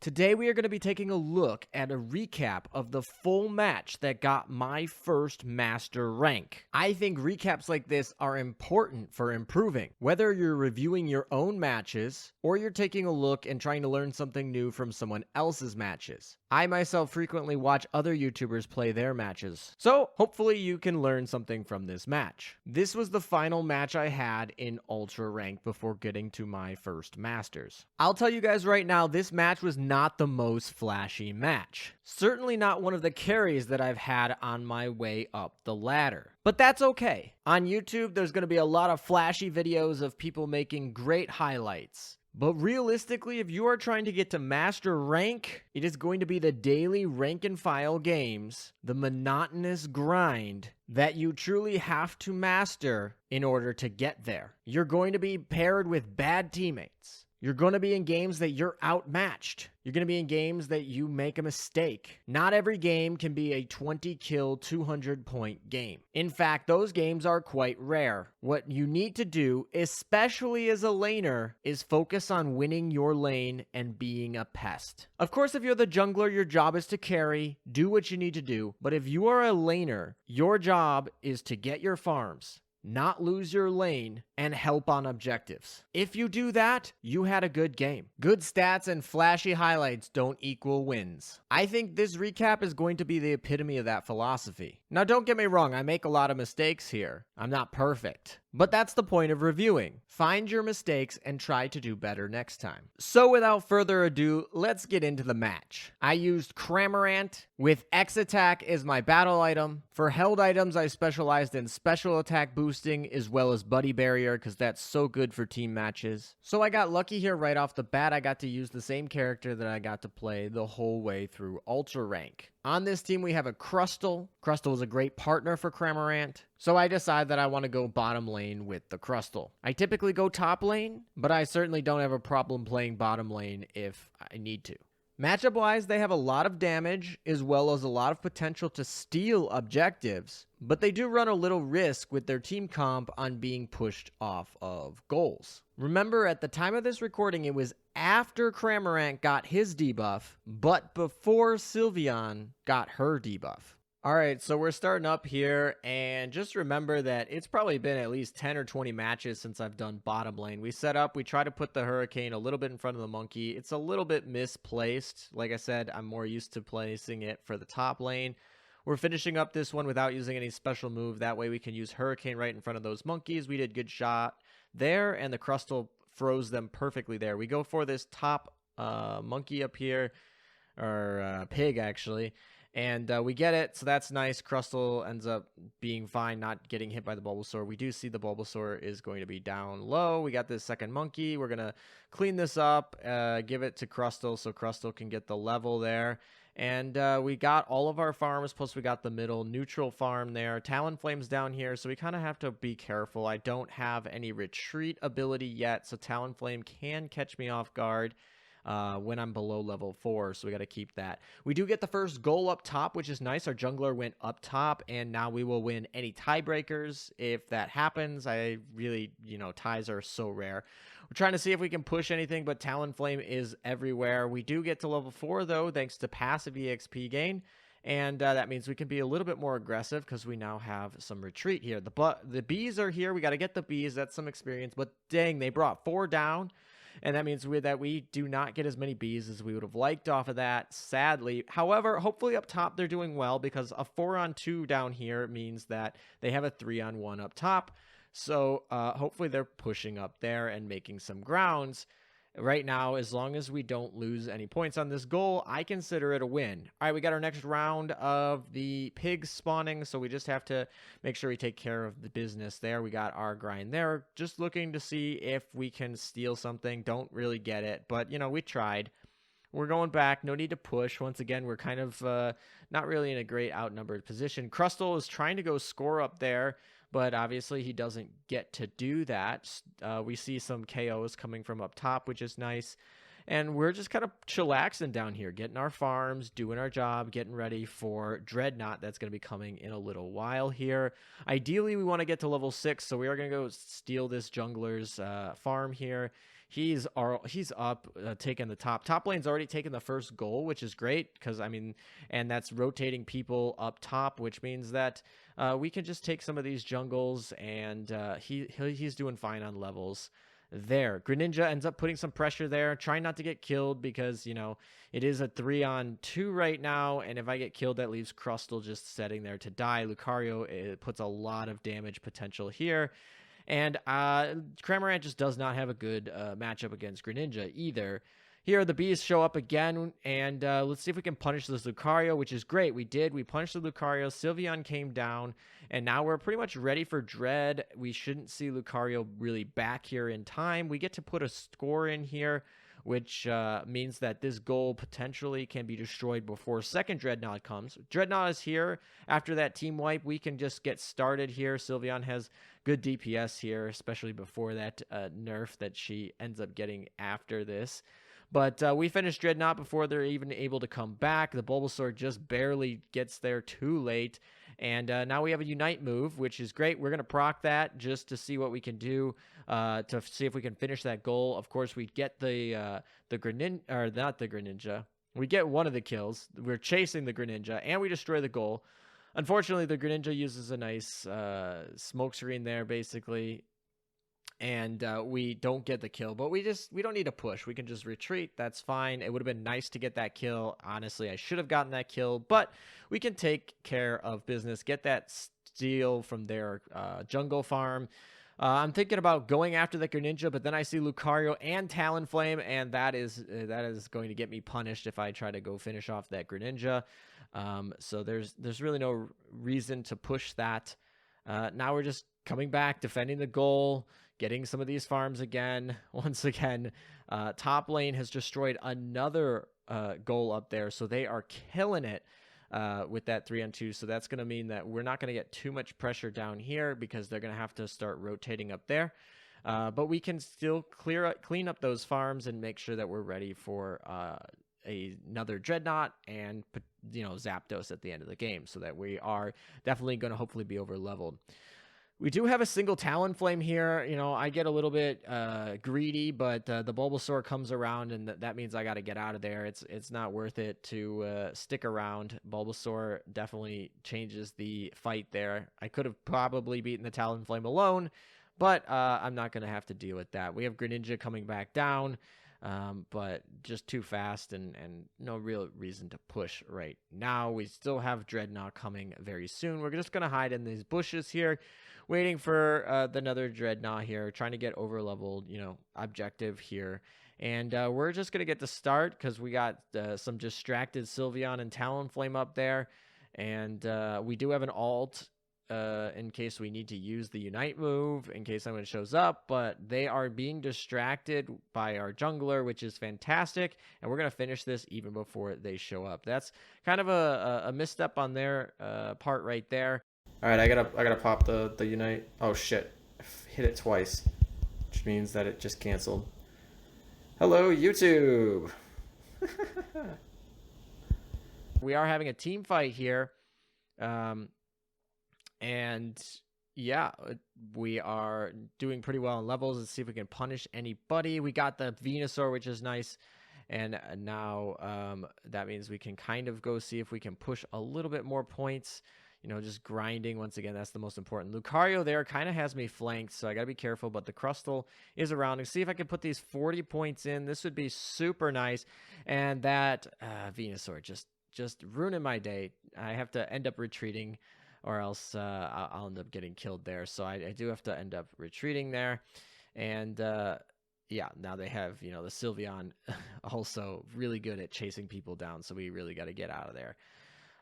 Today we are going to be taking a look at a recap of the full match that got my first master rank. I think recaps like this are important for improving, whether you're reviewing your own matches or you're taking a look and trying to learn something new from someone else's matches. I myself frequently watch other YouTubers play their matches, so hopefully you can learn something from this match. This was the final match I had in Ultra Rank before getting to my first Masters. I'll tell you guys right now, this match was not the most flashy match. Certainly not one of the carries that I've had on my way up the ladder. But that's okay. On YouTube, there's going to be a lot of flashy videos of people making great highlights. But realistically, if you are trying to get to master rank, it is going to be the daily rank and file games, the monotonous grind that you truly have to master in order to get there. You're going to be paired with bad teammates. You're going to be in games that you're outmatched. You're going to be in games that you make a mistake. Not every game can be a 20 kill, 200 point game. In fact, those games are quite rare. What you need to do, especially as a laner, is focus on winning your lane and being a pest. Of course, if you're the jungler, your job is to carry, do what you need to do. But if you are a laner, your job is to get your farms, not lose your lane, and help on objectives. If you do that, you had a good game. Good stats and flashy highlights don't equal wins. I think this recap is going to be the epitome of that philosophy. Now, don't get me wrong, I make a lot of mistakes here. I'm not perfect. But that's the point of reviewing. Find your mistakes and try to do better next time. So without further ado, let's get into the match. I used Cramorant with X attack as my battle item. For held items, I specialized in special attack boosting as well as buddy barrier because that's so good for team matches. So I got lucky here right off the bat. I got to use the same character that I got to play the whole way through Ultra Rank. On this team, we have a Crustle. Crustle is a great partner for Cramorant, so I decide that I want to go bottom lane with the Crustle. I typically go top lane, but I certainly don't have a problem playing bottom lane if I need to. Matchup-wise, they have a lot of damage as well as a lot of potential to steal objectives, but they do run a little risk with their team comp on being pushed off of goals. Remember, at the time of this recording, it was after Cramorant got his debuff, but before Sylveon got her debuff. Alright, so we're starting up here, and just remember that it's probably been at least 10 or 20 matches since I've done bottom lane. We set up, we try to put the Hurricane a little bit in front of the Monkey. It's a little bit misplaced. Like I said, I'm more used to placing it for the top lane. We're finishing up this one without using any special move. That way we can use Hurricane right in front of those monkeys. We did good shot there, and the Crustle froze them perfectly there. We go for this top monkey up here, or pig actually, and we get it, so that's nice. Crustle ends up being fine, not getting hit by the Bulbasaur. We do see the Bulbasaur is going to be down low. We got this second monkey. We're going to clean this up, give it to Crustle so Crustle can get the level there. And we got all of our farms, plus we got the middle neutral farm there. Talonflame's down here, so we kind of have to be careful. I don't have any retreat ability yet, so Talonflame can catch me off guard when I'm below level 4, so we got to keep that. We do get the first goal up top, which is nice. Our jungler went up top, and now we will win any tiebreakers if that happens. I really, ties are so rare. We're trying to see if we can push anything, but Talonflame is everywhere. We do get to level 4, though, thanks to passive EXP gain. And that means we can be a little bit more aggressive because we now have some retreat here. The bees are here. We got to get the bees. That's some experience. But dang, they brought 4 down. And that means that we do not get as many bees as we would have liked off of that, sadly. However, hopefully up top they're doing well because a 4-on-2 down here means that they have a 3-on-1 up top. So hopefully they're pushing up there and making some grounds. Right now, as long as we don't lose any points on this goal, I consider it a win. All right, we got our next round of the pigs spawning, so we just have to make sure we take care of the business there. We got our grind there, just looking to see if we can steal something. Don't really get it, but, we tried. We're going back. No need to push. Once again, we're kind of not really in a great outnumbered position. Crustle is trying to go score up there, but obviously he doesn't get to do that. We see some KOs coming from up top, which is nice. And we're just kind of chillaxing down here, getting our farms, doing our job, getting ready for Dreadnought that's going to be coming in a little while here. Ideally, we want to get to level 6, so we are going to go steal this jungler's farm here. he's up, taking the top lane's already taken the first goal, which is great, because I mean, and that's rotating people up top, which means that we can just take some of these jungles, and he's doing fine on levels there. Greninja ends up putting some pressure there, trying not to get killed, because, you know, it is a 3-on-2 right now, and if I get killed, that leaves Crustle just sitting there to die. Lucario, it puts a lot of damage potential here. And Cramorant just does not have a good matchup against Greninja either. Here, the bees show up again, and let's see if we can punish this Lucario, which is great. We did. We punished the Lucario. Sylveon came down, and now we're pretty much ready for Dread. We shouldn't see Lucario really back here in time. We get to put a score in here, which means that this goal potentially can be destroyed before second Dreadnought comes. Dreadnought is here. After that team wipe, we can just get started here. Sylveon has good DPS here, especially before that nerf that she ends up getting after this. But we finished Dreadnought before they're even able to come back. The Bulbasaur just barely gets there too late. And now we have a Unite move, which is great. We're going to proc that just to see what we can do, to see if we can finish that goal. Of course, we get the Greninja, or not the Greninja. We get one of the kills. We're chasing the Greninja, and we destroy the goal. Unfortunately, the Greninja uses a nice smoke screen there, basically. And we don't get the kill, but we don't need to push. We can just retreat. That's fine. It would have been nice to get that kill. Honestly, I should have gotten that kill, but we can take care of business, get that steal from their jungle farm. I'm thinking about going after the Greninja, but then I see Lucario and Talonflame, and that is going to get me punished if I try to go finish off that Greninja. So there's really no reason to push that. Now we're just coming back, defending the goal, getting some of these farms again. Once again, top lane has destroyed another goal up there, so they are killing it with that 3-on-2. So that's going to mean that we're not going to get too much pressure down here, because they're going to have to start rotating up there. But we can still clean up those farms and make sure that we're ready for another Dreadnought and, you know, Zapdos at the end of the game, so that we are definitely going to hopefully be over leveled. We do have a single Talonflame here. You know, I get a little bit greedy, but the Bulbasaur comes around, and that means I got to get out of there. It's not worth it to stick around. Bulbasaur definitely changes the fight there. I could have probably beaten the Talonflame alone, but I'm not going to have to deal with that. We have Greninja coming back down, but just too fast, and no real reason to push right now. We still have Dreadnought coming very soon. We're just going to hide in these bushes here, waiting for another Dreadnought here, trying to get over leveled, you know, objective here. And we're just going to get to start, because we got some distracted Sylveon and Talonflame up there. And we do have an ult in case we need to use the Unite move, in case someone shows up. But they are being distracted by our jungler, which is fantastic. And we're going to finish this even before they show up. That's kind of a misstep on their part right there. All right, I gotta pop the Unite. Oh shit, I hit it twice, which means that it just canceled. Hello, YouTube. We are having a team fight here, and yeah, we are doing pretty well on levels. Let's see if we can punish anybody. We got the Venusaur, which is nice. And now that means we can kind of go see if we can push a little bit more points. You know, just grinding. Once again, that's the most important. Lucario there kind of has me flanked, so I got to be careful. But the Crustle is around. And see if I can put these 40 points in. This would be super nice. And that Venusaur just ruining my day. I have to end up retreating, or else I'll end up getting killed there. So I do have to end up retreating there. And yeah, now they have, you know, the Sylveon also really good at chasing people down. So we really got to get out of there.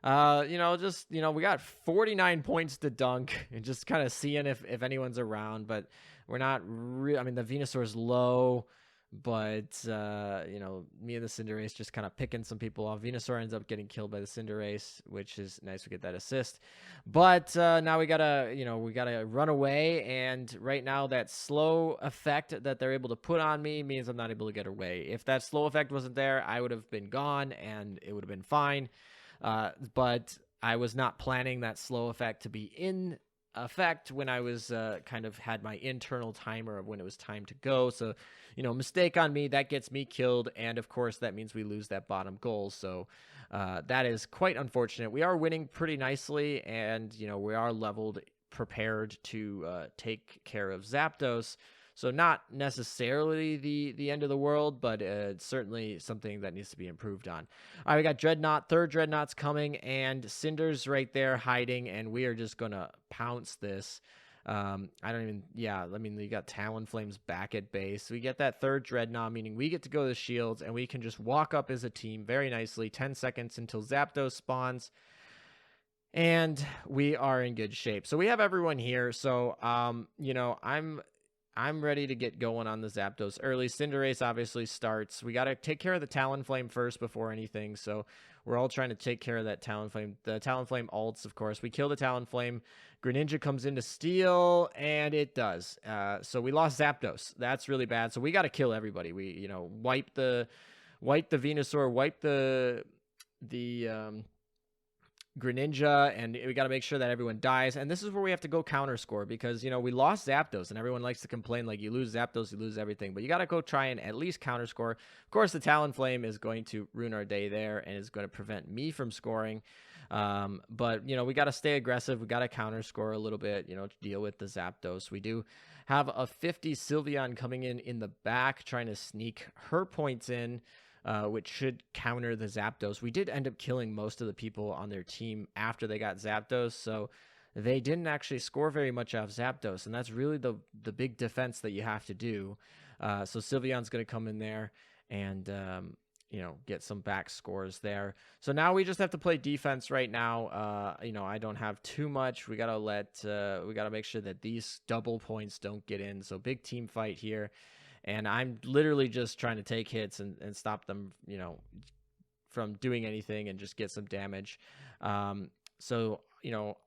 You know, just, you know, we got 49 points to dunk, and just kind of seeing if anyone's around, but we're not I mean, the Venusaur's low, but, you know, me and the Cinderace just kind of picking some people off. Venusaur ends up getting killed by the Cinderace, which is nice. We get that assist, but, now we gotta run away. And right now that slow effect that they're able to put on me means I'm not able to get away. If that slow effect wasn't there, I would have been gone, and it would have been fine. But I was not planning that slow effect to be in effect when I was kind of had my internal timer of when it was time to go. So, mistake on me, that gets me killed. And of course, that means we lose that bottom goal. So that is quite unfortunate. We are winning pretty nicely, and, we are leveled, prepared to take care of Zapdos. So not necessarily the end of the world, but it's certainly something that needs to be improved on. All right, we got Dreadnought. Third Dreadnought's coming, and Cinder's right there hiding, and we are just going to pounce this. We got Talonflame's back at base. We get that third Dreadnought, meaning we get to go to shields, and we can just walk up as a team very nicely. 10 seconds until Zapdos spawns. And we are in good shape. So we have everyone here. So, I'm ready to get going on the Zapdos early. Cinderace obviously starts. We got to take care of the Talonflame first before anything. So we're all trying to take care of that Talonflame. The Talonflame ults, of course. We kill the Talonflame. Greninja comes in to steal, and it does. So we lost Zapdos. That's really bad. So we got to kill everybody. We, wipe the Venusaur, wipe the Greninja, and we got to make sure that everyone dies. And this is where we have to go counter score, because we lost Zapdos, and everyone likes to complain like, you lose Zapdos, you lose everything, but you got to go try and at least counter score. Of course, the Talonflame is going to ruin our day there and is going to prevent me from scoring. But we got to stay aggressive. We got to counter score a little bit, to deal with the Zapdos. We do have a 50 Sylveon coming in the back, trying to sneak her points in, which should counter the Zapdos. We did end up killing most of the people on their team after they got Zapdos, so they didn't actually score very much off Zapdos, and that's really the big defense that you have to do. So Sylveon's going to come in there and get some back scores there. So now we just have to play defense right now. I don't have too much. We gotta make sure that these double points don't get in. So big team fight here. And I'm literally just trying to take hits and stop them, from doing anything and just get some damage. So,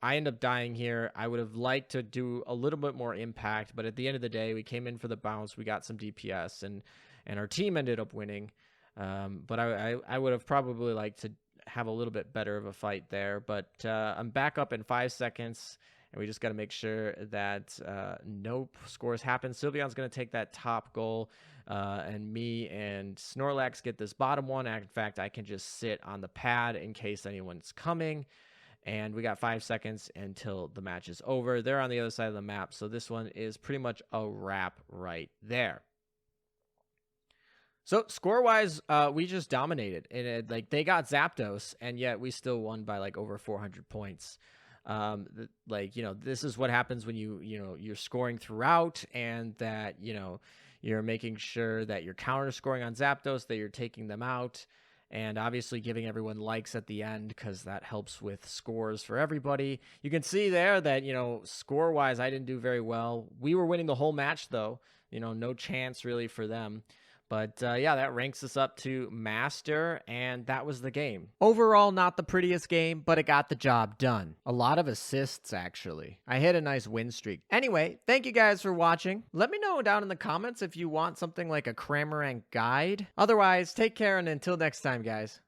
I end up dying here. I would have liked to do a little bit more impact, but at the end of the day, we came in for the bounce. We got some DPS, and our team ended up winning. But I would have probably liked to have a little bit better of a fight there. But I'm back up in 5 seconds. And we just got to make sure that no scores happen. Sylveon's going to take that top goal, and me and Snorlax get this bottom one. In fact, I can just sit on the pad in case anyone's coming. And we got 5 seconds until the match is over. They're on the other side of the map, so this one is pretty much a wrap right there. So score-wise, we just dominated. And they got Zapdos, and yet we still won by over 400 points. This is what happens when you're scoring throughout, and that you're making sure that you're counter scoring on Zapdos, that you're taking them out, and obviously giving everyone likes at the end, because that helps with scores for everybody. You can see there that score wise I didn't do very well. We were winning the whole match though, no chance really for them. But that ranks us up to Master, and that was the game. Overall, not the prettiest game, but it got the job done. A lot of assists, actually. I hit a nice win streak. Anyway, thank you guys for watching. Let me know down in the comments if you want something like a Cramorant guide. Otherwise, take care, and until next time, guys.